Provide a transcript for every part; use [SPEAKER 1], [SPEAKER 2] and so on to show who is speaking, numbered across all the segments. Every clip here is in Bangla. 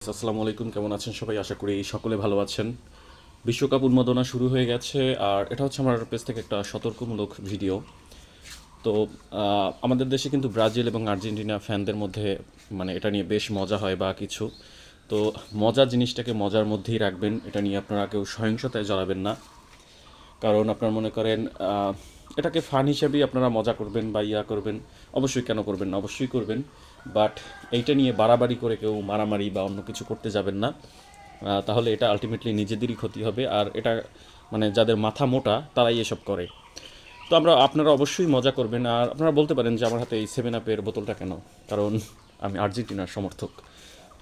[SPEAKER 1] আসসালামু আলাইকুম, কেমন আছেন সবাই? আশা করি সকলে ভালো আছেন। বিশ্বকাপ উন্মাদনা শুরু হয়ে গেছে, আর এটা হচ্ছে আমার পেজ থেকে একটা সতর্কমূলক ভিডিও। তো আমাদের দেশে কিন্তু ব্রাজিল এবং আর্জেন্টিনা ফ্যানদের মধ্যে মানে এটা নিয়ে বেশ মজা হয় বা কিছু। তো মজা জিনিসটাকে মজার মধ্যেই রাখবেন, এটা নিয়ে আপনারা কেউ সহিংসতায় জড়াবেন না। কারণ আপনার মনে করেন এটাকে ফান হিসেবেই আপনারা মজা করবেন বা ইয়া করবেন। অবশ্যই কেন করবেন না, অবশ্যই করবেন। বাট এইটা নিয়ে বাড়াবাড়ি করে কেউ মারামারি বা অন্য কিছু করতে যাবেন না। তাহলে এটা আলটিমেটলি নিজেদেরই ক্ষতি হবে, আর এটা মানে যাদের মাথা মোটা তারাই এসব করে। তো আপনারা অবশ্যই মজা করবেন, আর আপনারা বলতে পারেন যে আমার হাতে এই সেভেন আপের বোতলটা কেন? কারণ আমি আর্জেন্টিনার সমর্থক।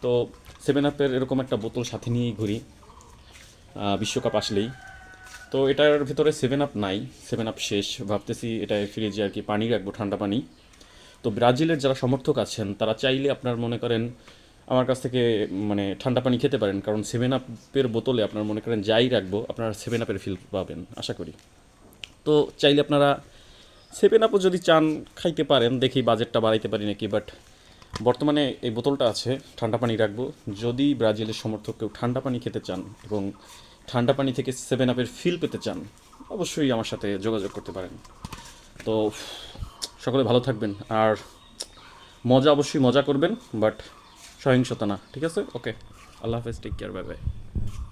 [SPEAKER 1] তো সেভেন আপের এরকম একটা বোতল সাথে নিয়েই ঘুরি বিশ্বকাপ আসলেই। তো এটার ভেতরে সেভেন আপ নাই, সেভেন আপ শেষ। ভাবতেছি এটায় ফ্রিজে আর কি পানি রাখবো, ঠান্ডা পানি। তো ব্রাজিলের যারা সমর্থক আছেন তারা চাইলে আপনার মনে করেন আমার কাছ থেকে মানে ঠান্ডা পানি খেতে পারেন, কারণ সেভেন আপের বোতলে আপনার মনে করেন যাই রাখবো আপনারা সেভেন আপের ফিল পাবেন আশা করি। তো চাইলে আপনারা সেভেন আপও যদি চান খাইতে পারেন, দেখি বাজেটটা বাড়াইতে পারি নাকি। বাট বর্তমানে এই বোতলটা আছে, ঠান্ডা পানি রাখবো। যদি ব্রাজিলের সমর্থক কেউ ঠান্ডা পানি খেতে চান এবং ঠান্ডা পানি থেকে সেভেন আপের ফিল পেতে চান, অবশ্যই আমার সাথে যোগাযোগ করতে পারেন। তো সকলে ভালো থাকবেন, আর মজা অবশ্যই মজা করবেন, বাট সহিংসতা না, ঠিক আছে? ওকে, আল্লাহ হাফেজ, টেক কেয়ার, বাই বাই।